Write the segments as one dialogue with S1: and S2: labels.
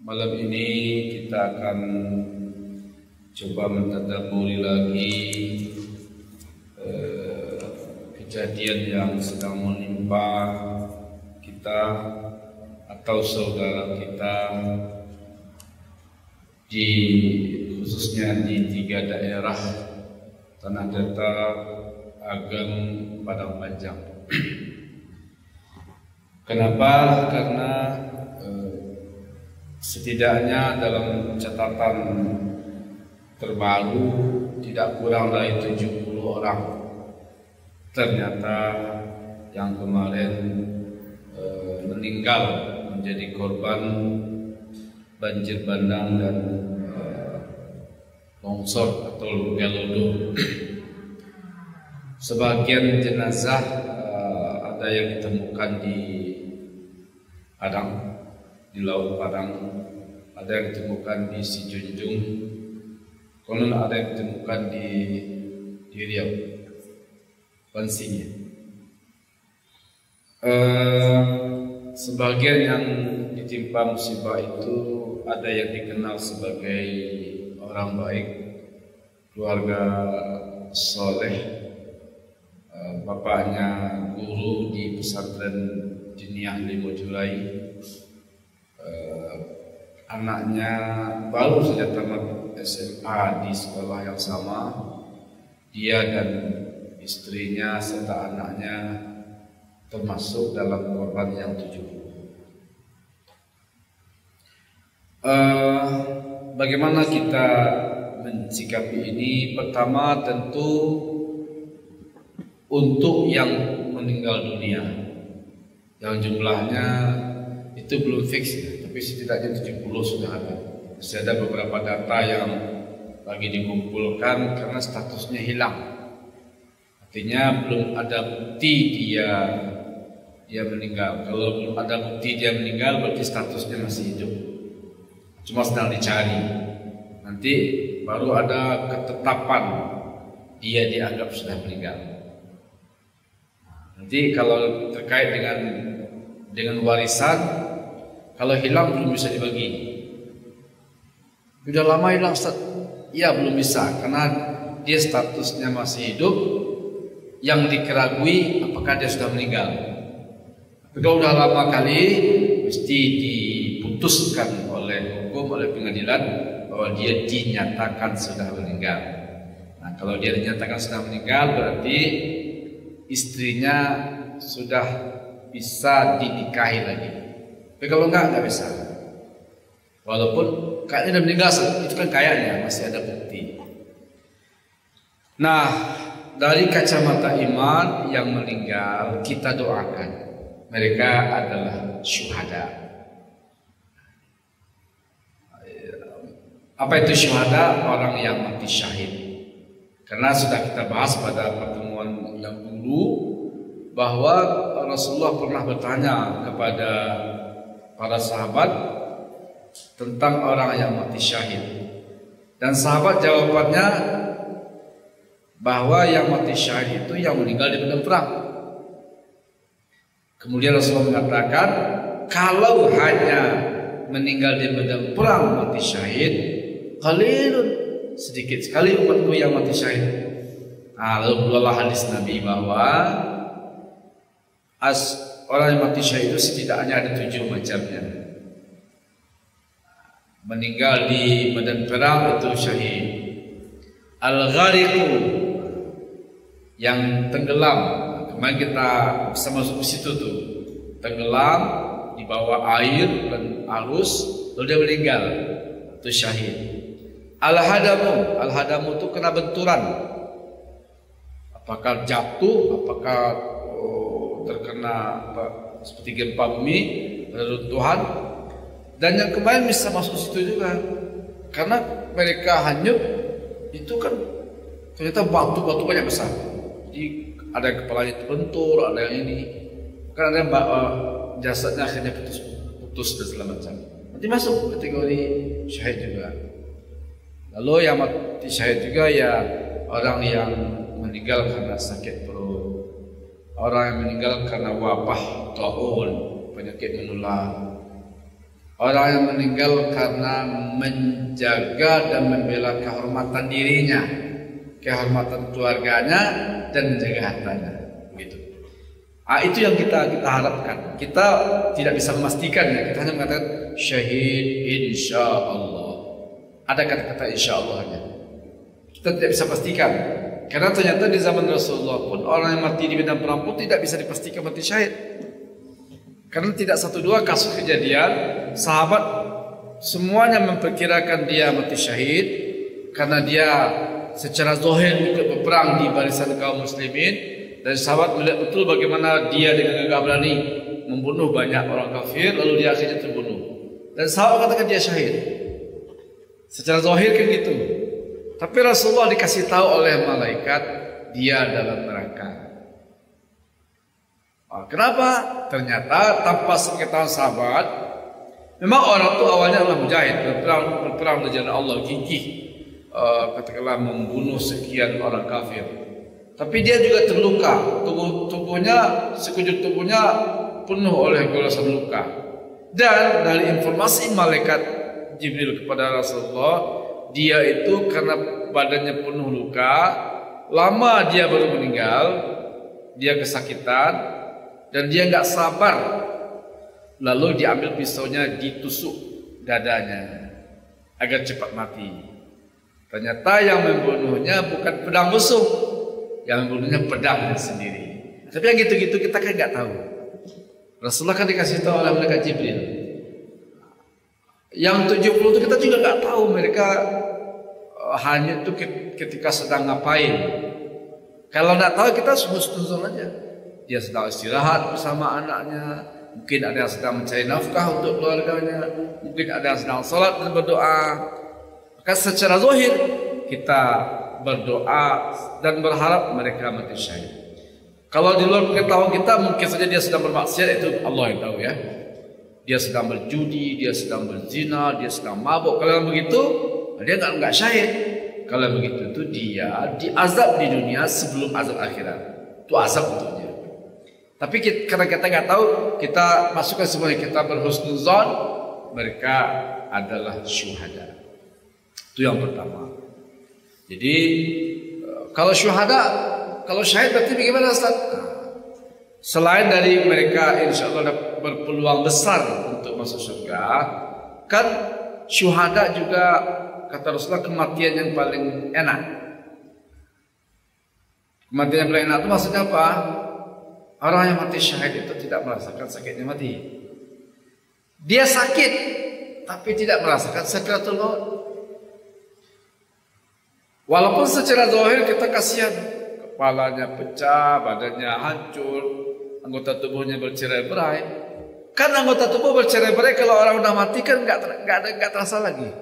S1: Malam ini kita akan coba mentadabburi lagi kejadian yang sedang menimpa kita atau saudara kita khususnya di 3 daerah Tanah Datar, Agam, Padang Panjang. Kenapa? Karena setidaknya dalam catatan terbaru tidak kurang dari 70 orang ternyata yang kemarin meninggal menjadi korban banjir bandang dan longsor atau gelodo. Sebagian jenazah ada yang ditemukan di Padang, di Laut Padang, ada yang ditemukan di Sijunjung, konon ada yang ditemukan di Riau, Bansinya. Sebagian yang ditimpa musibah itu ada yang dikenal sebagai orang baik, keluarga soleh, bapaknya guru di pesantren Diniyah Limojulai, anaknya baru saja tamat SMA di sekolah yang sama. Dia dan istrinya serta anaknya termasuk dalam korban yang 70. Bagaimana kita mensikapi ini? Pertama tentu untuk yang meninggal dunia, yang jumlahnya itu belum fix ya, tapi setidaknya 70 sudah ada. Masih ada beberapa data yang lagi dikumpulkan karena statusnya hilang. Artinya belum ada bukti dia meninggal. Kalau belum ada bukti dia meninggal berarti statusnya masih hidup, cuma sedang dicari. Nanti baru ada ketetapan dia dianggap sudah meninggal. Nanti kalau terkait dengan warisan, kalau hilang belum bisa dibagi. Sudah lama hilang, ya belum bisa karena dia statusnya masih hidup. Yang dikeragui apakah dia sudah meninggal. Tapi kalau sudah lama kali, mesti diputuskan oleh hukum, oleh pengadilan bahwa dia dinyatakan sudah meninggal. Nah, kalau dia dinyatakan sudah meninggal berarti istrinya sudah bisa dinikahi lagi. Tapi kalau enggak bisa. Walaupun kayaknya udah meninggal, itu kan kayaknya masih ada bukti. Nah, dari kacamata iman yang meninggal kita doakan, mereka adalah syuhada. Apa itu syuhada? Orang yang mati syahid. Karena sudah kita bahas pada pertemuan yang dulu bahwa Rasulullah pernah bertanya kepada para sahabat tentang orang yang mati syahid, dan sahabat jawabannya bahwa yang mati syahid itu yang meninggal di medan perang. Kemudian Rasulullah mengatakan kalau hanya meninggal di medan perang mati syahid, qalilun, sedikit sekali umatku yang mati syahid. Lalu keluarlah hadis Nabi bahwa orang yang mati syahid itu setidaknya ada 7 macamnya. Meninggal di medan perang itu syahid. Al-ghariqu, yang tenggelam. Kemarin kita bisa masuk ke situ tuh. Tenggelam di bawah air dan arus lalu dia meninggal, itu syahid. Al-hadamu itu kena benturan. Apakah jatuh, apakah terkena seperti gempa bumi, reruntuhan. Dan yang kemarin bisa masuk situ juga. Karena mereka hanyut itu kan ternyata batu-batu banyak besar. Jadi ada yang kepalanya terbentur, ada yang ini. Kan ada yang jasadnya akhirnya putus dan segala macam. Nanti masuk kategori syahid juga. Lalu yang mati syahid juga ya orang yang meninggal karena sakit perut, orang yang meninggal karena wabah taun, penyakit menular, orang yang meninggal karena menjaga dan membela kehormatan dirinya, kehormatan keluarganya, dan menjaga hartanya. Begitu. Itu yang kita harapkan. Kita tidak bisa memastikan ya. Kita hanya mengatakan syahid insya Allah. Ada kata-kata insya Allahnya. Kita tidak bisa pastikan. Karena ternyata di zaman Rasulullah pun orang yang mati di medan perang pun tidak bisa dipastikan mati syahid. Karena tidak satu dua kasus kejadian sahabat semuanya memperkirakan dia mati syahid karena dia secara zahir ikut berperang di barisan kaum muslimin, dan sahabat melihat betul bagaimana dia dengan gagah berani membunuh banyak orang kafir, lalu dia akhirnya terbunuh. Dan sahabat katakan dia syahid. Secara zahir kan gitu. Tapi Rasulullah dikasih tahu oleh malaikat dia dalam neraka. Kenapa? Ternyata tanpa sepengetahuan sahabat, memang orang itu awalnya adalah mujahid, berperang di jalan Allah, gigih, katakanlah membunuh sekian orang kafir. Tapi dia juga terluka, tubuhnya sekujur tubuhnya penuh oleh goresan luka. Dan dari informasi malaikat Jibril kepada Rasulullah, dia itu karena badannya penuh luka, lama dia baru meninggal, dia kesakitan. Dan dia nggak sabar, lalu diambil pisaunya ditusuk dadanya agar cepat mati. Ternyata yang membunuhnya bukan pedang musuh, yang membunuhnya pedangnya sendiri. Tapi yang gitu-gitu kita kan nggak tahu. Rasulullah kan dikasih tahu oleh malaikat Jibril. Yang 70 itu kita juga nggak tahu mereka hanya itu ketika sedang ngapain. Kalau nggak tahu kita husnuzon aja. Dia sedang istirahat bersama anaknya, mungkin ada yang sedang mencari nafkah untuk keluarganya, mungkin ada yang sedang sholat dan berdoa. Maka secara zahir kita berdoa dan berharap mereka mati syahid. Kalau di luar pengetahuan kita mungkin saja dia sedang bermaksiat, itu Allah yang tahu ya. Dia sedang berjudi, dia sedang berzina, dia sedang mabuk. Kalau begitu dia nggak syahid. Kalau begitu itu dia diazab di dunia sebelum azab akhirat. Itu azab untuknya. Tapi karena kita nggak tahu, kita masukkan semuanya, kita berhusnuzon mereka adalah syuhada. Itu yang pertama. Jadi kalau syuhada, kalau syahid berarti bagaimana Ustaz? Selain dari mereka insya Allah berpeluang besar untuk masuk surga, kan syuhada juga kata Rasulullah kematian yang paling enak. Kematian yang paling enak itu maksudnya apa? Orang yang mati syahid itu tidak merasakan sakitnya mati. Dia sakit, tapi tidak merasakan sakaratul maut. Walaupun secara zahir kita kasihan, kepalanya pecah, badannya hancur, anggota tubuhnya bercerai-berai. Kan anggota tubuh bercerai-berai kalau orang udah mati kan nggak terasa lagi.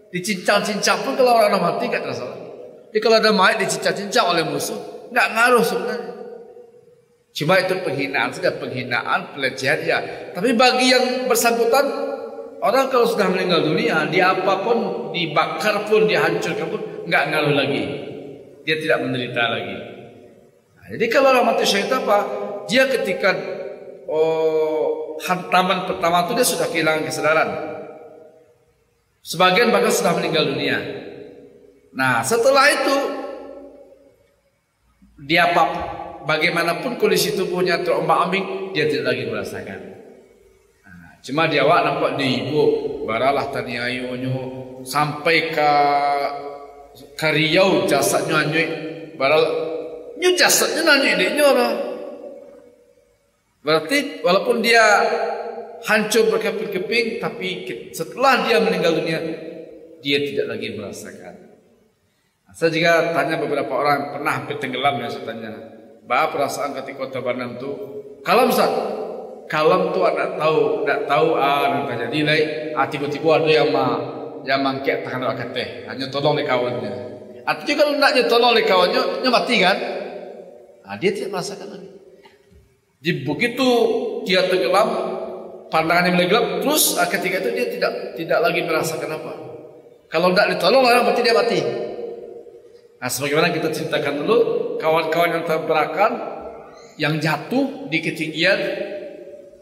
S1: Dicincang-cincang pun kalau orang udah mati nggak terasa lagi. Jadi kalau ada mayat dicincang-cincang oleh musuh nggak ngaruh sebenarnya. Cuma itu penghinaan saja, penghinaan, pelecehan ya. Tapi bagi yang bersangkutan, orang kalau sudah meninggal dunia, dia apapun, dibakar pun, dihancurkan pun, nggak ngaruh lagi. Dia tidak menderita lagi. Nah, jadi kalau orang mati syahid apa? Dia ketika hantaman pertama itu dia sudah kehilangan kesadaran. Sebagian bahkan sudah meninggal dunia. Nah setelah itu dia bagaimanapun kondisi tubuhnya terombang-ambing, dia tidak lagi merasakan. Nah, cuma dia awak nampak di ibu baralah tani ayunyo sampai ke Riau jasadnya anyui baral nyu jasadnya anyui deh nyora. Berarti walaupun dia hancur berkeping-keping, tapi setelah dia meninggal dunia dia tidak lagi merasakan. Nah, saya juga tanya beberapa orang pernah hampir tenggelam ya, saya tanya. Bah perasaan ketika kota Bandung tu kalam Ustaz. Kalam tu tak tahu nak jadi lai tiba-tiba ada yang mangkek tangan awak teh hanya tolong oleh kawannya. Artinya kalau naknya tolong oleh kawannya mati kan? Dia tidak merasakan lagi. Jadi begitu dia tenggelam, pandangannya mulai gelap, terus ketika itu dia tidak lagi merasakan apa. Kalau tidak ditolong orang berarti dia mati. Nah, sebagaimana kita ceritakan dulu, kawan-kawan yang tabrakan, yang jatuh di ketinggian,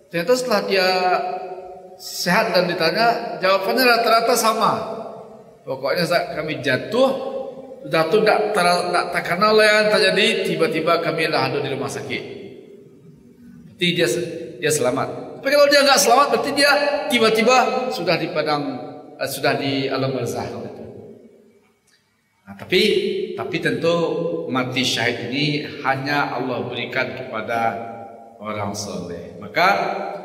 S1: ternyata setelah dia sehat dan ditanya, jawabannya rata-rata sama. Pokoknya saat kami jatuh tak terkenal yang terjadi, tiba-tiba kami ada di rumah sakit. Berarti dia selamat. Tapi kalau dia nggak selamat, berarti dia tiba-tiba sudah di sudah di alam barzakh. Nah, tapi tentu mati syahid ini hanya Allah berikan kepada orang soleh. Maka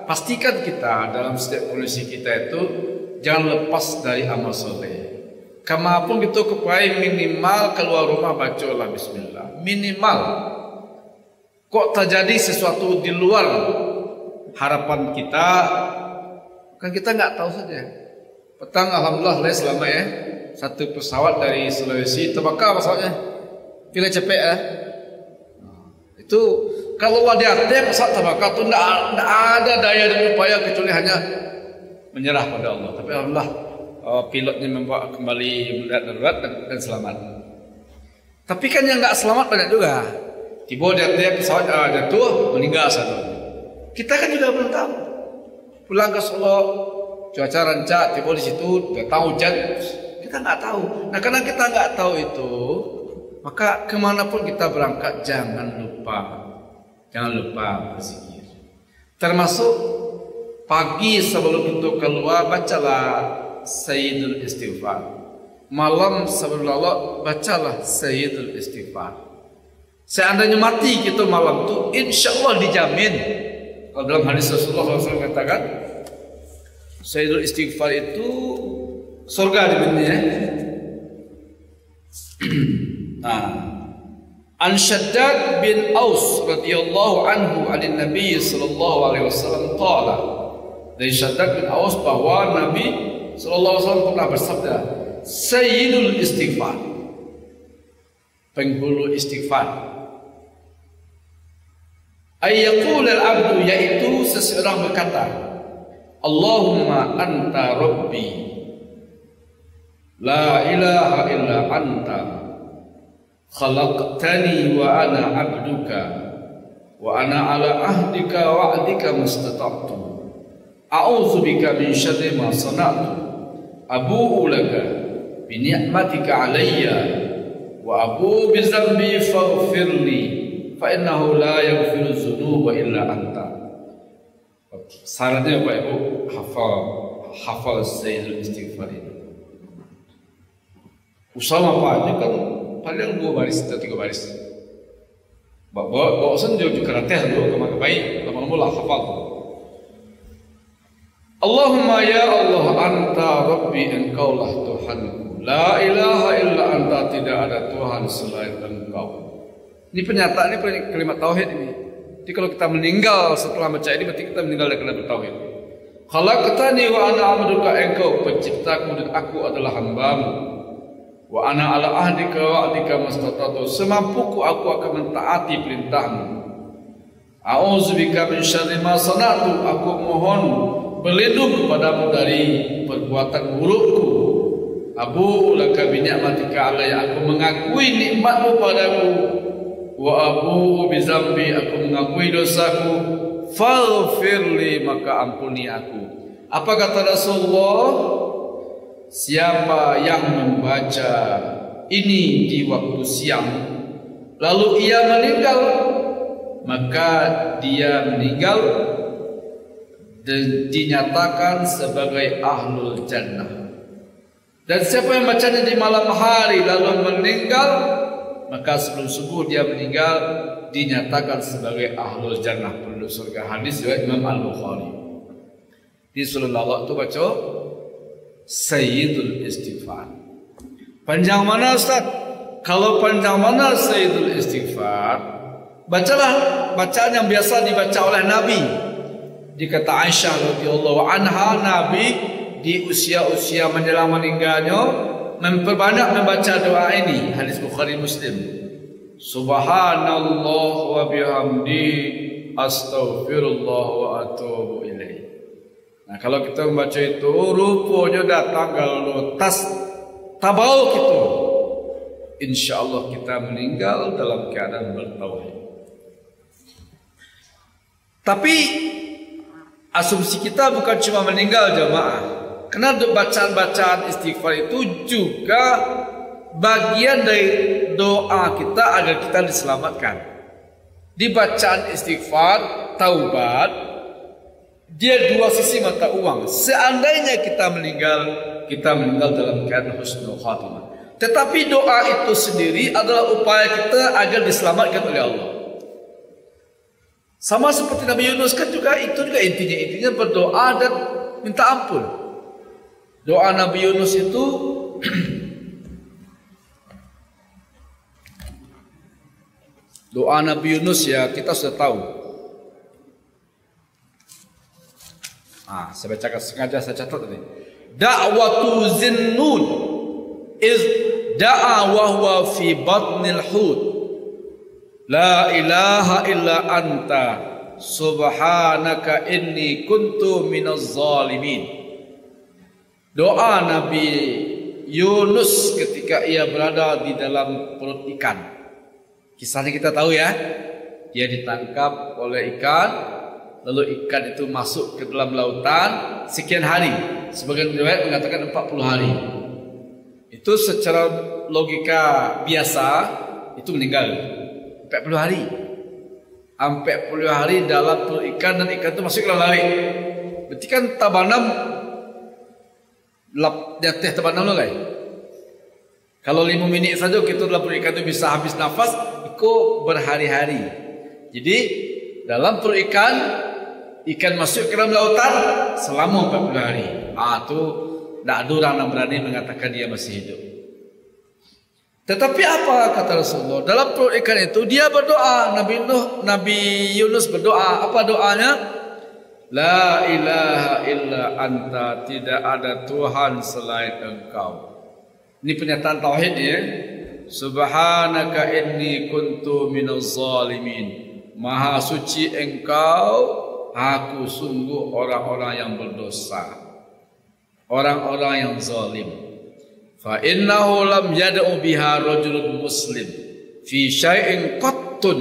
S1: pastikan kita dalam setiap kondisi kita itu jangan lepas dari amal soleh. Kemapun kita kepai minimal keluar rumah bacalah bismillah. Minimal. Kok terjadi sesuatu di luar harapan kita, kan kita nggak tahu saja. Petang alhamdulillah selamat ya. Satu pesawat dari Sulawesi terbakar pesawatnya. Pilih cepet ya. Itu kalau Allah diatur pesawat terbakar itu tidak ada daya dan upaya kecuali hanya menyerah pada Allah. Tapi alhamdulillah pilotnya membawa kembali darurat dan selamat. Tapi kan yang nggak selamat banyak juga. Tiba dia pesawat jatuh meninggal satu. Kita kan juga belum tahu. Pulang ke Solo cuaca rancak, tiba di situ udah tahu hujan. Kita nggak tahu. Nah karena kita nggak tahu itu, maka kemanapun kita berangkat jangan lupa berzikir. Termasuk pagi sebelum itu keluar bacalah Sayyidul Istighfar. Malam sebelum lalu bacalah Sayyidul Istighfar. Seandainya mati kita malam itu, insya Allah dijamin. Kalau dalam hadis Rasulullah SAW katakan, Sayyidul Istighfar itu surga di dunia. Nah, An Shaddad bin Aus radhiyallahu anhu anin Nabi sallallahu alaihi wasallam qala. Dari Shaddad bin Aus bahwa Nabi sallallahu alaihi wasallam pernah bersabda, Sayyidul Istighfar, penghulu istighfar. Ayyaqul al-abdu, yaitu seseorang berkata, Allahumma anta rabbi la ilaha illa anta khalaqtani wa ana abduka wa ana ala ahdika wa wa'dika mastata'tu a'udzu bika min syarri ma sana'tu abu'u laka bi ni'matika 'alayya wa abu'u bi dhanbi faghfirli fa innahu la yaghfiru dzunuba illa anta. Sarannya Bapak Ibu hafal Sayyidul Istighfar ini. Usama Pak kan paling 2 baris atau 3 baris. Bawa sendiri juga ratih dulu kemana baik, lama-lama lah hafal. Allahumma ya Allah anta Rabbi, engkaulah Tuhanku. La ilaha illa anta, tidak ada Tuhan selain engkau. Ini pernyataan, ini kalimat tauhid ini. Jadi kalau kita meninggal setelah baca ini, berarti kita meninggal dengan kalimat tauhid. Khalaqtani wa ana abduka, engkau penciptaku dan aku adalah hambamu. Wa ana ala ahdika wa wa'dika mastata'tu, semampuku aku akan mentaati perintahmu. A'udzubika min syarri ma sana'tu, aku mohon berlindung kepadamu dari perbuatan burukku. Abu laka bi ni'matika alayya, aku mengakui nikmatmu padaku. Wa abu bi dzambi, aku mengakui dosaku. Faghfirli, maka ampuni aku. Apa kata Rasulullah? Siapa yang membaca ini di waktu siang lalu ia meninggal, maka dia meninggal dan dinyatakan sebagai ahlul jannah. Dan siapa yang bacanya di malam hari lalu meninggal, maka sebelum subuh dia meninggal, dinyatakan sebagai ahlul jannah, penduduk surga. Hadis riwayat Imam Al-Bukhari. Di surah Allah itu baca Sayyidul Istighfar. Panjang mana Ustaz? Kalau panjang mana Sayyidul Istighfar? Bacalah bacaan yang biasa dibaca oleh Nabi. Dikata Aisyah radhiyallahu anha, Nabi di usia-usia menjelang meninggalnya memperbanyak membaca doa ini. Hadis Bukhari Muslim. Subhanallah wa bihamdi astaghfirullah wa atubu ilaih. Nah kalau kita membaca itu, rupanya datang kalau tas tabau gitu, insya Allah kita meninggal dalam keadaan bertauhid. Tapi asumsi kita bukan cuma meninggal jamaah. Karena bacaan-bacaan istighfar itu juga bagian dari doa kita agar kita diselamatkan. Di bacaan istighfar, taubat, dia dua sisi mata uang. Seandainya kita meninggal dalam keadaan husnul khatimah. Tetapi doa itu sendiri adalah upaya kita agar diselamatkan oleh Allah. Sama seperti Nabi Yunus kan juga itu juga intinya berdoa dan minta ampun. Doa Nabi Yunus itu doa Nabi Yunus ya kita sudah tahu. Saya bacakan sengaja saya catat tadi. Da'watu Zinnun iz da'a wa huwa fi batnil hut. La ilaha illa anta subhanaka inni kuntu minaz zalimin. Doa Nabi Yunus ketika ia berada di dalam perut ikan. Kisahnya kita tahu ya. Dia ditangkap oleh ikan, lalu ikan itu masuk ke dalam lautan sekian hari. Sebagian riwayat mengatakan 40 hari. Itu secara logika biasa itu meninggal 40 hari. 40 hari dalam perut ikan dan ikan itu masuk ke dalam laut. Berarti kan tabanam jatuh tabanam lah. Kalau 5 minit saja kita dalam perut ikan itu bisa habis nafas, itu berhari-hari. Jadi dalam perut ikan masuk ke dalam lautan selama 40 hari. Itu tidak ada orang yang berani mengatakan dia masih hidup. Tetapi apa kata Rasulullah? Dalam perut ikan itu dia berdoa. Nabi Yunus berdoa. Apa doanya? La ilaha illa anta, tidak ada Tuhan selain Engkau. Ini pernyataan tauhid ya. Subhanaka inni kuntu minaz zalimin. Maha suci Engkau, aku sungguh orang-orang yang berdosa, orang-orang yang zalim. Fa innahu lam yad'u biha rajulun muslim fi syai'in qattun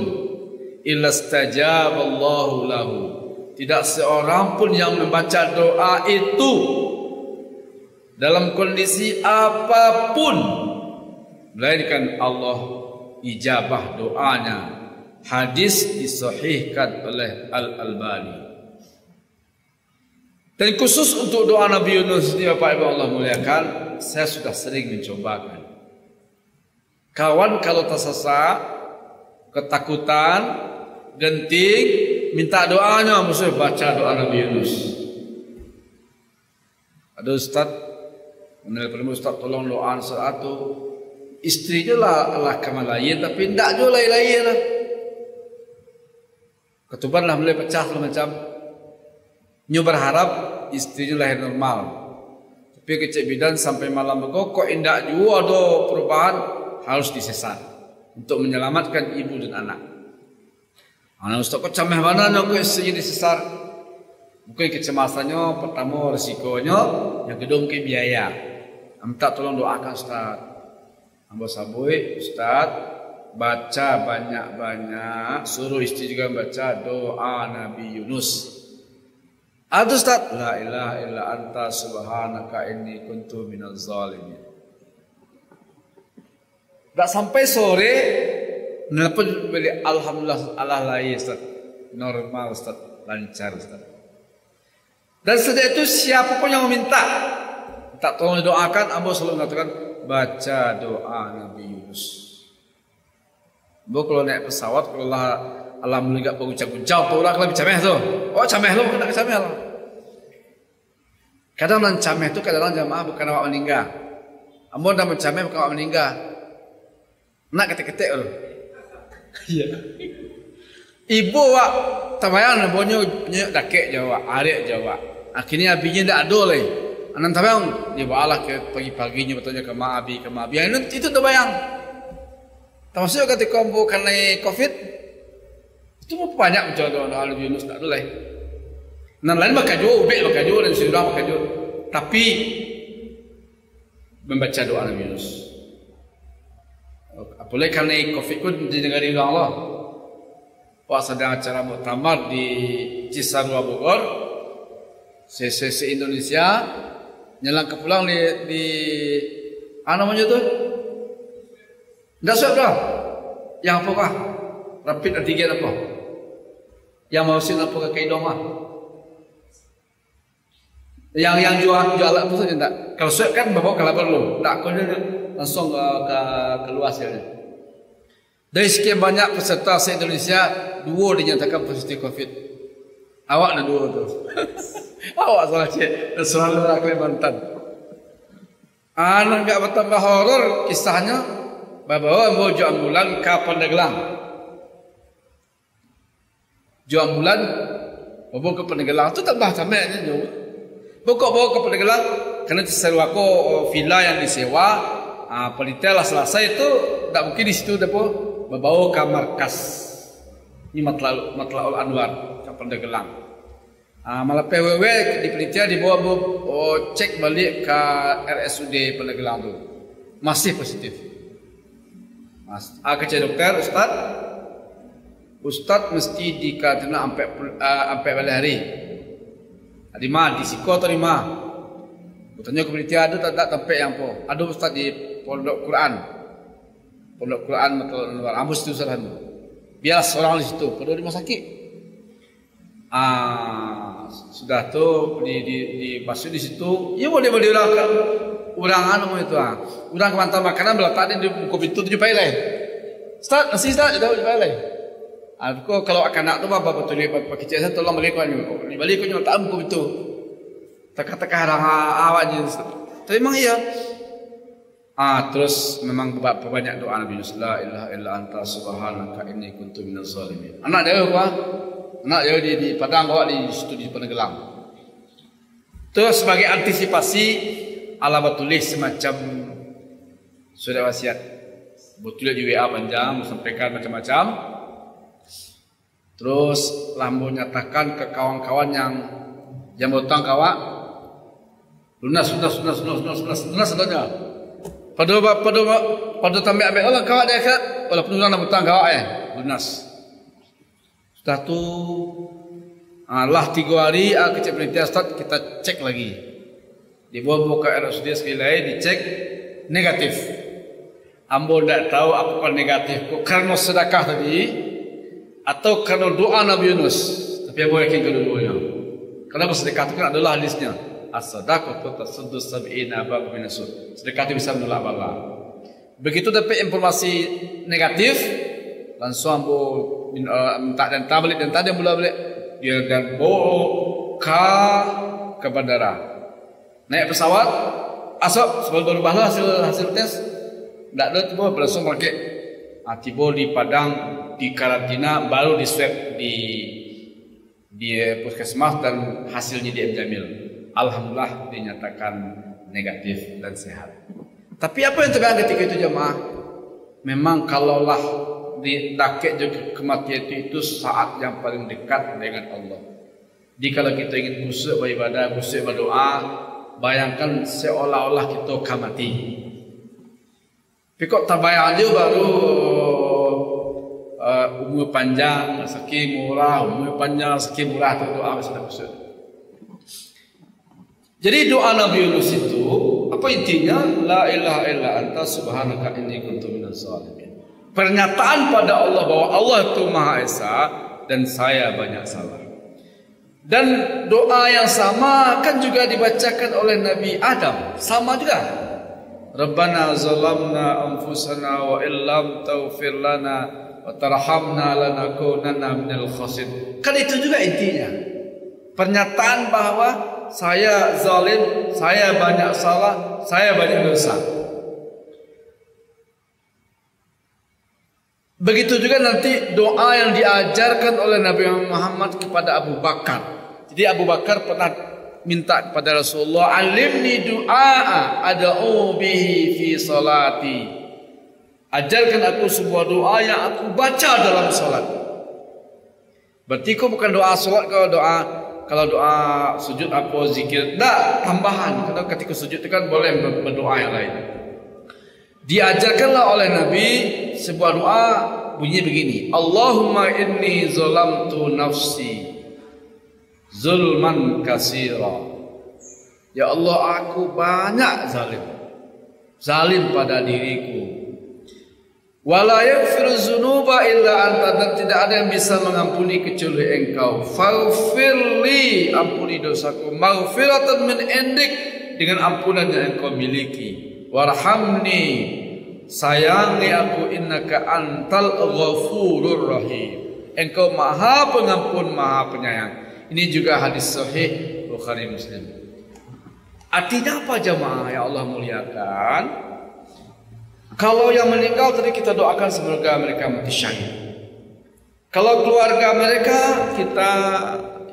S1: illa istajaba Allahu lahu. Tidak seorang pun yang membaca doa itu dalam kondisi apapun melainkan Allah ijabah doanya. Hadis disahihkan oleh Al-Albani. Dan khusus untuk doa Nabi Yunus ini Bapak Ibu Allah muliakan, saya sudah sering mencobakan. Kawan kalau tersesat, ketakutan, genting, minta doanya, mesti baca doa Nabi Yunus. Ada Ustaz, menelpon Ustaz tolong doa satu. Istrinya lah kemalayan, tapi tidak juga lain-lain lah. Ketuban lah mulai pecah macam. Nyu berharap istrinya lahir normal. Tapi kecik bidan sampai malam berkokok indak juga ada perubahan, harus disesat untuk menyelamatkan ibu dan anak. Anak Ustaz kok cameh mana nak istrinya disesat? Mungkin kecemasannya pertama risikonya, yang kedua mungkin biaya. Minta tolong doakan Ustaz. Hamba sabui Ustaz baca banyak-banyak, suruh istri juga baca doa Nabi Yunus. Ada Ustaz, la ilaha illa anta subhanaka inni kuntu minaz zalimin. Tak sampai sore nelpon beli alhamdulillah Allah lain Ustaz. Normal Ustaz, lancar Ustaz. Dan sejak itu siapapun yang meminta tolong doakan, Ambo selalu mengatakan baca doa Nabi Yunus. Ambo kalau naik pesawat, kalau Allah melihat berucap-ucap, tu lah kalau cameh tu. Oh cameh lo, nak cameh lo. Kadang dalam cameh tu kadang jamaah bukan awak meninggal. Ambo dah mencameh bukan awak meninggal. Nak ketik-ketik lo. Iya. Ibu awak tabayang bonyo dakek jawab, arek jawab. Akhirnya abinya tak ada lagi. Anak tabayang dia bawalah ke pagi-paginya bertanya ke mak abi. Itu tabayang. Termasuk ketika ambo kena COVID, itu banyak menjual doa Nabi Yunus tak ada lagi. Nan lain bakaju, ubek bakaju dan sudah bakaju. Tapi membaca doa Nabi Yunus. Apalagi karena COVID pun didengar oleh Allah. Wah sedang acara muktamar di Cisarua Bogor, se-Indonesia nyelang ke pulang di apa namanya tuh? Nggak swab dah. Yang apa kah? Rapid antigen apa? Yang masukin apa ke hidung mah? Yang jual apa saja enggak? Kalau swab kan bawa ke lab dulu. Enggak, kau langsung ke luar hasilnya. Dari sekian banyak peserta se-Indonesia, 2 dinyatakan positif COVID. Awak ada 2 tu. Awak salah cik. Selalu orang Kalimantan. Anak enggak bertambah horor kisahnya. Bawa mojo ambulan ke Pandeglang. Jo ambulan bawa ke Pandeglang tu tak bah sampai ni jo. Bawa ke Pandeglang kerana seru aku villa yang disewa. Panitia lah selesai itu tak mungkin di situ depo bawa ke markas. Ini Matlaul Anwar ke Pandeglang. Malah PWW di panitia dibawa cek balik ke RSUD Pandeglang tu. Masih positif. Kerja dokter, Ustaz mesti dikarantina sampai balik hari. Di mana? Di Siko atau di mana? Bertanya ke panitia ada tak tempat yang apa? Ada Ustaz di Pondok Quran. Pondok Quran Matlaul Anwar. Ambus itu salah tu. Biar seorang di situ. Pada rumah sakit. Sudah tu di masuk di situ. Ya boleh orang anu itu Orang kemantan makanan meletak di buku pintu 7 pailai. Ustaz, nasi Ustaz, jauh 7 pailai. Kalau anak tu bapa betul dia pakai kecil saya tolong balik kau ni. Balik kau tak buku pintu. Teka-teka harang awak je. Tapi memang iya. Terus memang banyak doa Nabi Yunus, la ilaha illa anta subhanaka inni kuntu minaz zalimin. Anak dia apa? Anak dia di Padang bawa di situ di Pandeglang. Terus sebagai antisipasi ala tulis semacam surat wasiat. Betul di WA panjang sampaikan macam-macam. Terus lambu nyatakan ke kawan-kawan yang berhutang kawak lunas saja. Pada tambah ambil orang kawak dia kat walaupun orang nak berhutang kawak lunas. Sudah tu lah 3 hari kecil penitia Ustaz kita cek lagi. Dibawa ke RSUD sekali lagi dicek negatif. Ambo tidak tahu apakah negatif karena sedekah tadi atau karena doa Nabi Yunus. Tapi Ambo yakin kedua-duanya. Karena sedekah itu kan adalah hadisnya. As-sadaqatu tasuddu sab'ina bab min as-sud. Sedekah itu bisa menolak bala. Begitu dapat informasi negatif, langsung Ambo minta dan tablet dan tadi mula balik dia dan bawa ke bandara. Naik pesawat, asap sebelum berubahlah hasil tes. Tak ada tiba langsung pakai tiba di Padang di karantina baru di swab di puskesmas dan hasilnya di Jamil. Alhamdulillah dinyatakan negatif dan sehat. Tapi apa yang terjadi ketika itu jemaah? Memang kalaulah didakik juga kematian itu saat yang paling dekat dengan Allah. Jadi kalau kita ingin khusyuk beribadah, khusyuk berdoa, bayangkan seolah-olah kita akan mati. Tapi kok terbayang aja baru umur panjang, rezeki murah, umur panjang, rezeki murah itu doa sudah khusyuk. Jadi doa Nabi Yunus itu apa intinya? La ilaha illa anta subhanaka inni kuntu minaz zalimin. Pernyataan pada Allah bahwa Allah itu Maha Esa dan saya banyak salah. Dan doa yang sama kan juga dibacakan oleh Nabi Adam, sama juga. Rabbana zalamna anfusana wa illam taghfir lana wa tarhamna lanakunanna minal khasirin. Kan itu juga intinya. Pernyataan bahwa saya zalim, saya banyak salah, saya banyak dosa. Begitu juga nanti doa yang diajarkan oleh Nabi Muhammad kepada Abu Bakar. Jadi Abu Bakar pernah minta kepada Rasulullah, alimni du'a ad'u bihi fi salati. Ajarkan aku sebuah doa yang aku baca dalam salat. Berarti kau bukan doa salat, kalau doa sujud apa zikir, tak tambahan. Karena ketika sujud itu kan boleh berdoa yang lain. Diajarkanlah oleh Nabi sebuah doa bunyi begini, Allahumma inni zalamtu nafsi zulman katsira. Ya Allah, aku banyak zalim pada diriku. Wala yaghfiru dzunuba illa anta, dan tidak ada yang bisa mengampuni kecuali Engkau. Faghfirli, ampuni dosaku, maghfiratan min indik, dengan ampunan yang Engkau miliki. Warhamni, sayangi aku, innaka antal ghafurur rahim, Engkau Maha Pengampun, Maha Penyayang. Ini juga hadis sahih Bukhari Muslim. Artinya apa jemaah yang Allah muliakan? Kalau yang meninggal tadi kita doakan semoga mereka mati syahid. Kalau keluarga mereka, kita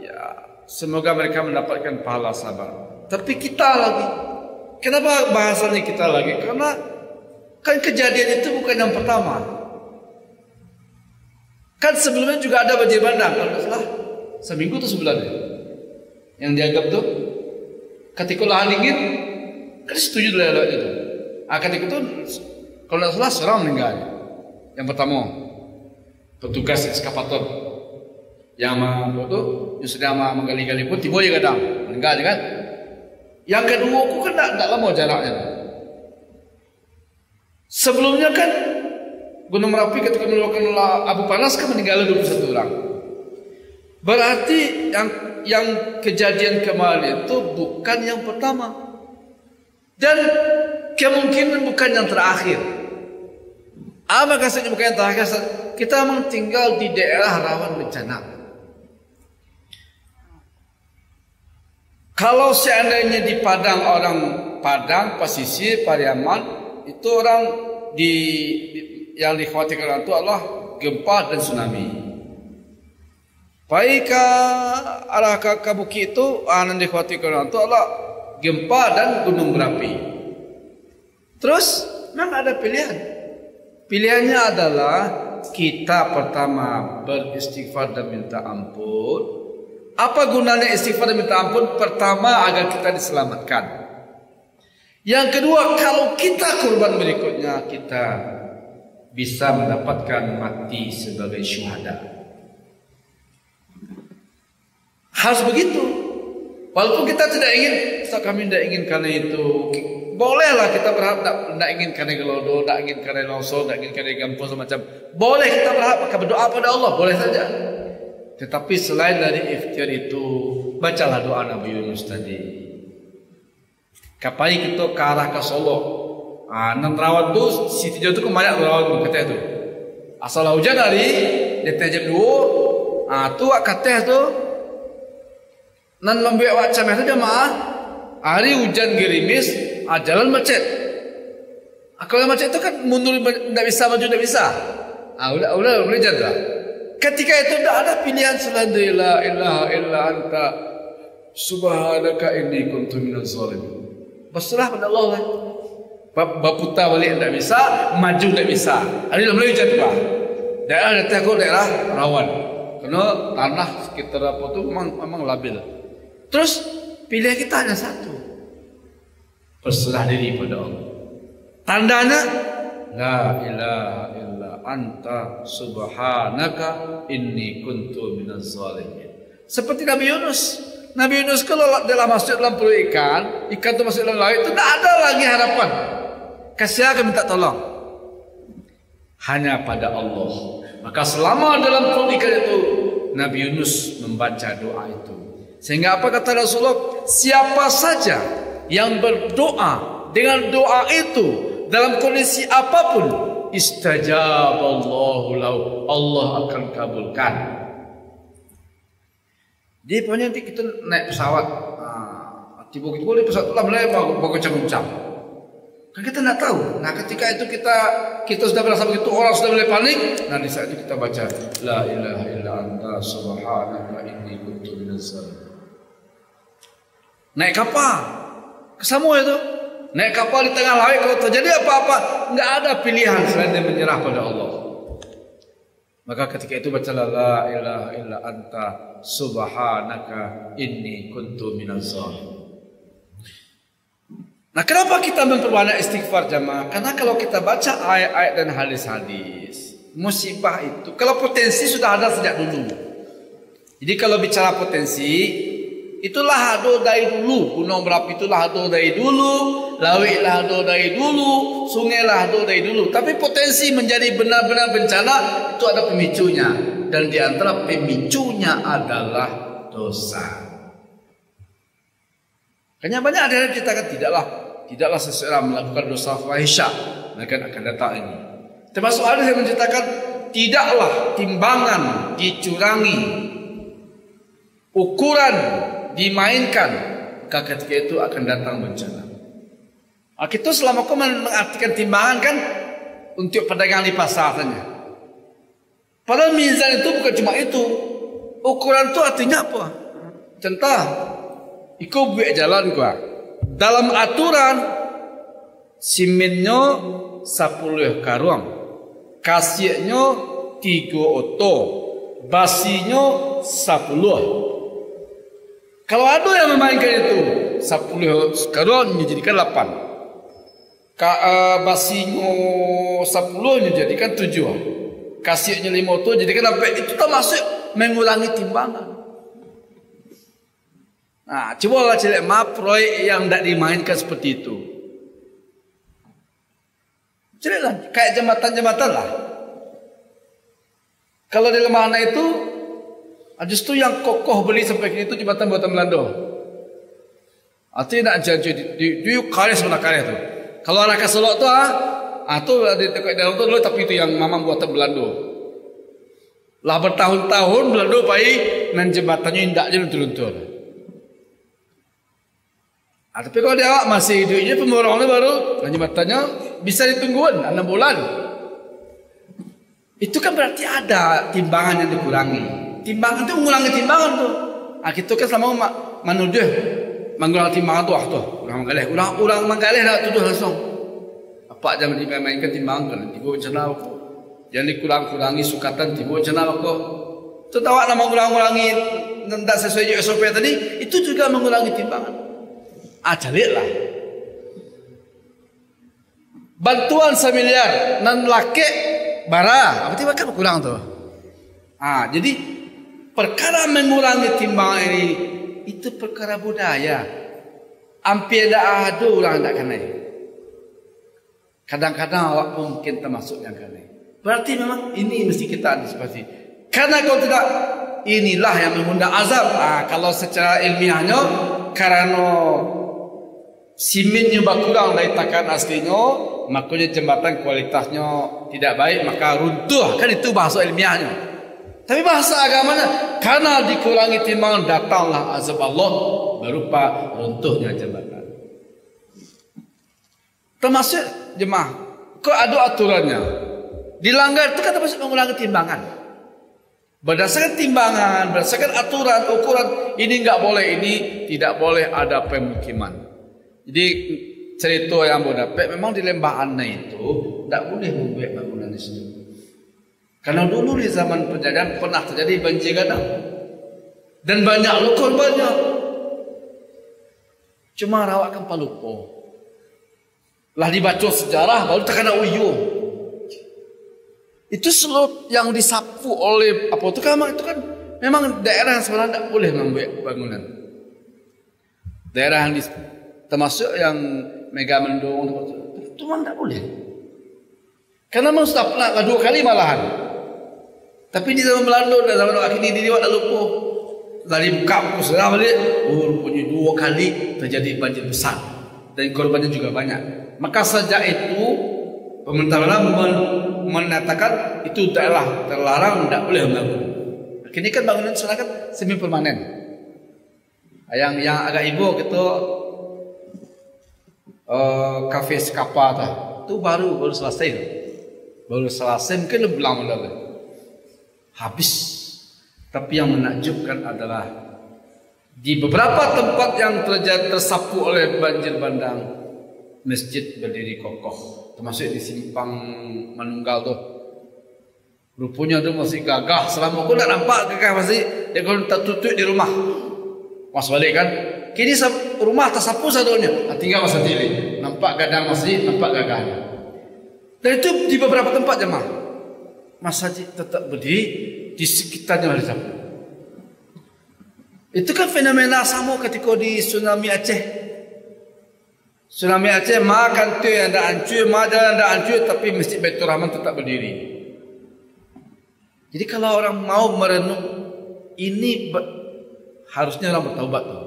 S1: ya semoga mereka mendapatkan pahala sabar. Tapi kita lagi, kenapa bahasanya kita lagi? Karena kan kejadian itu bukan yang pertama. Kan sebelumnya juga ada banjir bandang, kalau tidak salah seminggu atau sebulan ya, yang dianggap tuh ketika lahan dingin, kan setuju dengan itu. Ketika itu kalau tidak salah seorang meninggal. Yang pertama petugas ekskavator yang sudah menggali-gali pun tiba je kadang meninggal kan. Yang kedua aku kan tak lama jaraknya. Sebelumnya kan Gunung Merapi ketika melakukan abu panas kan meninggal 21 orang. Berarti yang kejadian kemarin itu bukan yang pertama dan kemungkinan bukan yang terakhir. Apa maksudnya bukan yang terakhir? Kita memang tinggal di daerah rawan bencana. Kalau seandainya di Padang, orang Padang, pesisir, Pariaman, itu orang yang dikhawatirkan itu adalah gempa dan tsunami. Baik ke arah ke Bukit itu yang dikhawatirkan itu adalah gempa dan gunung berapi. Terus memang ada pilihan. Pilihannya adalah kita pertama beristighfar dan minta ampun. Apa gunanya istighfar dan minta ampun? Pertama, agar kita diselamatkan. Yang kedua, kalau kita korban berikutnya, kita bisa mendapatkan mati sebagai syuhada. Harus begitu. Walaupun kita tidak ingin, kami tidak ingin karena itu. Bolehlah kita berharap, tidak ingin karena gelodo, tidak ingin karena longsor, tidak ingin karena gampang semacam. Boleh kita berharap, maka berdoa pada Allah, boleh saja. Tetapi selain dari ikhtiar itu, bacalah doa Nabi Yunus tadi. Kapai kita ke arah ke Solo. Nan rawan tu, Siti Jauh tu kebanyak rawan tu kata tu. Asal hujan hari, dia jam 2, tu kata tu. Nan membuat macam itu jemaah. Hari hujan gerimis, jalan macet. Kalau macet itu kan mundur tidak bisa, maju tidak bisa. Udah boleh jalan. Ketika itu tidak ada pilihan selain la ilaha illa anta subhanaka inni kuntu minaz zalimin. Berserah pada Allah. Baputar balik tidak bisa, maju tidak bisa. Hari dah boleh hujan pak. Daerah takut daerah rawan. Kerana tanah sekitar apa tu memang labil. Terus pilihan kita hanya satu. Berserah diri pada Allah. Tandanya la ilaha illa anta subhanaka inni kuntu minaz zalimin. Seperti Nabi Yunus. Nabi Yunus kalau dalam masuk dalam perut ikan itu masuk dalam laut itu tidak ada lagi harapan. Kasih akan minta tolong. Hanya pada Allah. Maka selama dalam perut ikan itu Nabi Yunus membaca doa itu. Sehingga apa kata Rasulullah? Siapa saja yang berdoa dengan doa itu dalam kondisi apapun, istajaballahu lahu, Allah akan kabulkan. Dia punya nanti kita naik pesawat, tiba-tiba boleh pesawat telah mulai berguncang-guncang. Kan kita tidak tahu. Nah ketika itu kita sudah merasa begitu, orang sudah mulai panik. Nah di saat itu kita baca la ilaha illa anta subhanaka inni kuntu minaz zalimin. Naik kapal ke Samoa itu, naik kapal di tengah laut, kalau terjadi apa-apa, enggak ada pilihan selain dia menyerah pada Allah. Maka ketika itu bacalah la ilaha illa anta subhanaka inni kuntu minaz zalimin. Nah, kenapa kita memperbanyak istighfar jamaah? Karena kalau kita baca ayat-ayat dan hadis-hadis, musibah itu kalau potensi sudah ada sejak dulu. Jadi kalau bicara potensi, Itulah hado dari dulu. Gunung Merapi itulah hado dari dulu. Lawi lah hado dari dulu. Sungai lah hado dari dulu. Tapi potensi menjadi benar-benar bencana itu ada pemicunya. Dan di antara pemicunya adalah dosa. Hanya banyak ada yang ceritakan tidaklah seseorang melakukan dosa fahisyah maka akan datang ini. Termasuk ada yang menceritakan tidaklah timbangan dicurangi, ukuran dimainkan, maka ketika itu akan datang bencana. Kita selama kau mengartikan timbangan kan untuk pedagang di pasar saja. Padahal mizan itu bukan cuma itu. Ukuran itu artinya apa? Contoh, ikut buat jalan gua. Dalam aturan simennya 10 karung, kasirnya 3 oto, basinya 10. Kalau ada yang memainkan itu 10 karung menjadikan 8. Basinya 10 menjadikan 7. Kasirnya 5 oto jadikan 8. Itu termasuk mengurangi timbangan. Nah, cobalah cek proyek yang tidak dimainkan seperti itu. Ceklah kayak jembatan-jembatan lah. Kalau di Lemahana itu justru yang kokoh beli sampai kini itu jembatan buatan Belanda. Artinya nak janji di karya sebelah karya tu. Kalau arah ke Solok tu tu di dekat dalam tu dulu, tapi itu yang mamam buatan Belanda. Lah bertahun-tahun Belanda pai nan jembatannya indak je luntur-luntur. Tapi kalau dia masih hidupnya pemborongnya baru jembatannya bisa ditungguan 6 bulan. Itu kan berarti ada timbangan yang dikurangi. Timbangan itu mengurangi timbangan tu. Kita kan selama menuduh mengurangi timbangan tu Urang manggaleh nak tuduh langsung. Apa jangan dimainkan timbangan kan tiba bencana apa. Yang dikurang-kurangi sukatan tiba bencana apa. Tu tahu nak mengurangi tidak sesuai SOP tadi, itu juga mengurangi timbangan. Carilah bantuan 1 miliar nan laki bara apa tiba kan kurang tu. Jadi perkara mengurangi timbangan ini itu perkara budaya. Hampir dah ada orang tak kenal. Kadang-kadang awak mungkin termasuk yang kenal. Berarti memang ini mesti kita antisipasi. Karena kalau tidak, inilah yang mengundang azab. Kalau secara ilmiahnya karena simennya berkurang dari takaran aslinya, makanya jembatan kualitasnya tidak baik, maka runtuh. Kan itu bahasa ilmiahnya. Tapi bahasa agamanya, karena dikurangi timbangan datanglah azab Allah berupa runtuhnya jembatan. Termasuk jemaah, kok ada aturannya. Dilanggar itu kan termasuk mengurangi timbangan. Berdasarkan timbangan, berdasarkan aturan, ukuran, ini enggak boleh, ini tidak boleh ada pemukiman. Jadi cerita yang boleh dapat memang di Lembah Ana itu tidak boleh membuat bangunan di situ. Karena dulu di zaman penjajahan pernah terjadi banjir bandang dan banyak korbannya. Cuma rawatkan palupo. Lah dibaca sejarah baru terkena uyuh. Itu seluruh yang disapu oleh apa itu kan memang daerah yang sebenarnya tidak boleh membuat bangunan. Daerah yang termasuk yang Mega Mendung itu memang tidak boleh. Karena memang sudah pernah 2 kali malahan. Tapi di zaman Belanda dan zaman akhir ini dia tak lupa. Dari buka sudah balik, rupanya 2 kali terjadi banjir besar dan korbannya juga banyak. Maka sejak itu pemerintah menyatakan itu daerah terlarang, tidak boleh membangun. Kini kan bangunan sana kan semi permanen. Yang agak ibu gitu kafe skapa itu baru selesai. Baru selesai mungkin lebih lama lagi. Habis. Tapi yang menakjubkan adalah di beberapa tempat yang tersapu oleh banjir bandang, masjid berdiri kokoh. Termasuk di Simpang Manunggal tu. Rupanya tu masih gagah. Selama aku tak nampak gagah masih. Dia kalau tertutup di rumah. Mas balik kan. Kini rumah tersapu satunya. Tinggal masa diri. Nampak gadang masjid, nampak gagahnya. Dan itu di beberapa tempat jemaah. Masjid tetap berdiri di sekitarnya hari Sabtu. Itu kan fenomena sama ketika di tsunami Aceh. Tsunami Aceh makan tu yang dah hancur, jalan dah hancur, tapi Masjid Baitur Rahman tetap berdiri. Jadi kalau orang mau merenung, ini harusnya orang bertaubat tu.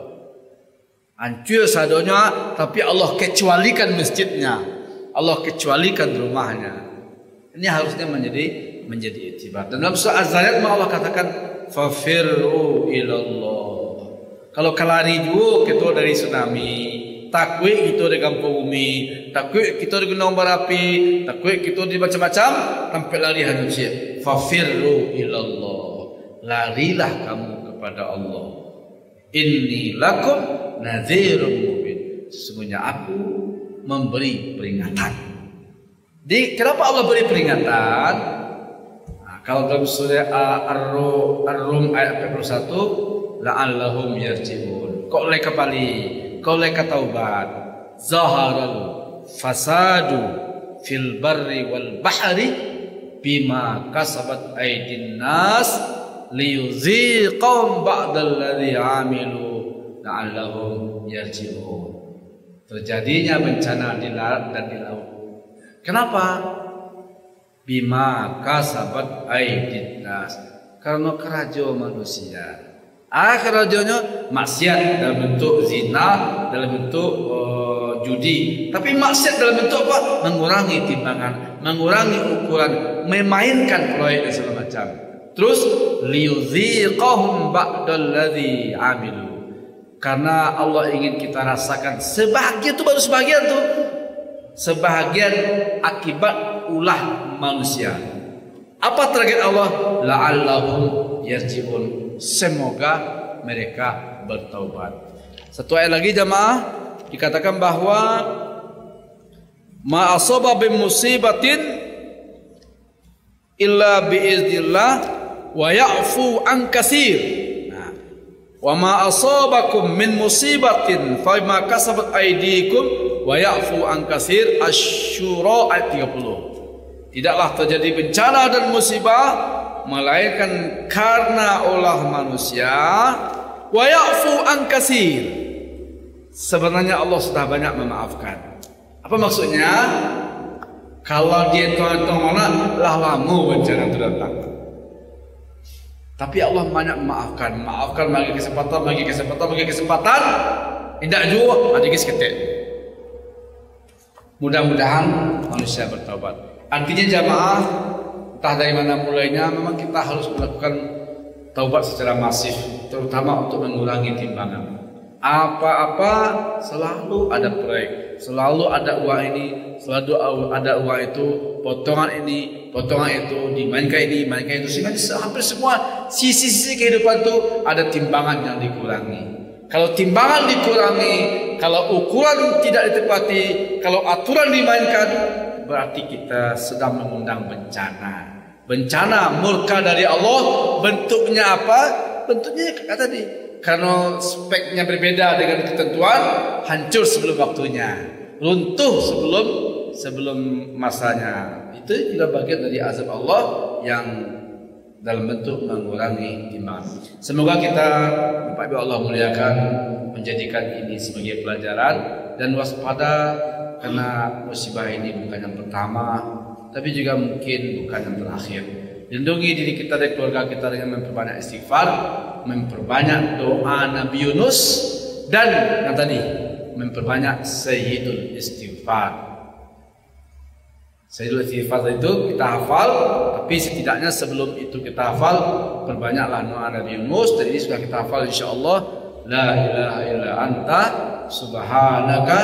S1: Hancur sadonya, tapi Allah kecualikan masjidnya, Allah kecualikan rumahnya. Ini harusnya menjadi iktibar. Dan dalam surah Az-Zariyat Allah katakan, fafirru ilallah. Kalau kelari juga kita dari tsunami, takut kita di kampung bumi, takut kita di gunung berapi, takut kita di macam-macam, sampai lari hanya siap. Fafirru ilallah. Larilah kamu kepada Allah. Inni lakum nadhirun mubin. Sesungguhnya aku memberi peringatan. Kenapa Allah beri peringatan? Nah, kalau dalam surah Ar-Rum ayat 41, la'allahum yarji'un. Kau leka bali, kau leka taubat. Zaharal fasadu fil barri wal bahri bima kasabat aydin nas liyuziqahum ba'dal ladzi 'amilu la'allahum yarji'un. Terjadinya bencana di darat dan di laut. Kenapa? Bima kasabat aydin nas. Karena kerajo manusia. Kerajonya maksiat dalam bentuk zina, dalam bentuk judi. Tapi maksiat dalam bentuk apa? Mengurangi timbangan, mengurangi ukuran, memainkan proyek dan segala macam. Terus liyuziqahum ba'dal ladzi 'amilu. Karena Allah ingin kita rasakan sebahagian itu, baru sebahagian tuh, sebahagian akibat ulah manusia. Apa target Allah? La'allahum yarji'un. Semoga mereka bertaubat. Satu ayat lagi jamaah dikatakan bahwa ma asaba bi musibatin illa bi iznillah wa ya'fu an katsir. Nah, wa ma asabakum min musibatin fa ma kasabat aydikum wa ya'fu an katsir. Asy-Syura ayat 30. Tidaklah terjadi bencana dan musibah melainkan karena ulah manusia, wa ya'fu an katsir. Sebenarnya Allah sudah banyak memaafkan. Apa maksudnya? Kalau dia tuan-tuan mana lah lama bencana itu datang. Tapi Allah banyak maafkan bagi kesempatan. Tidak juga ada keseketek. Mudah-mudahan manusia bertaubat. Artinya jamaah, entah dari mana mulainya, memang kita harus melakukan taubat secara masif, terutama untuk mengurangi timbangan. Apa-apa selalu ada proyek, selalu ada uang ini, selalu ada uang itu, potongan ini, potongan itu, dimainkan ini, dimainkan itu, sehingga hampir semua sisi-sisi kehidupan itu ada timbangan yang dikurangi. Kalau timbangan dikurangi, kalau ukuran tidak ditepati, kalau aturan dimainkan, berarti kita sedang mengundang bencana. Bencana murka dari Allah. Bentuknya apa? Bentuknya kata tadi, karena speknya berbeda dengan ketentuan, hancur sebelum waktunya, runtuh sebelum masanya. Itu juga bagian dari azab Allah yang dalam bentuk mengurangi iman. Semoga kita, Bapak Ibu Allah muliakan, menjadikan ini sebagai pelajaran dan waspada, karena musibah ini bukan yang pertama, tapi juga mungkin bukan yang terakhir. Lindungi diri kita dan keluarga kita dengan memperbanyak istighfar, memperbanyak doa Nabi Yunus, dan yang tadi memperbanyak Sayyidul Istighfar. Sayyidul Istighfar itu kita hafal, tapi setidaknya sebelum itu kita hafal, perbanyaklah doa Nabi Yunus. Dan ini sudah kita hafal insyaallah. La ilaha illa anta subhanaka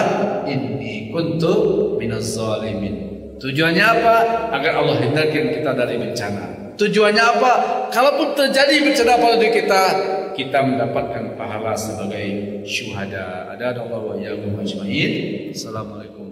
S1: inni kuntu minaz zalimin. Tujuannya apa? Agar Allah hindarkan kita dari bencana. Tujuannya apa? Kalaupun terjadi bencana pada diri kita, kita mendapatkan pahala sebagai syuhada. Ada Allah wa iyyakum ajmain. Assalamualaikum.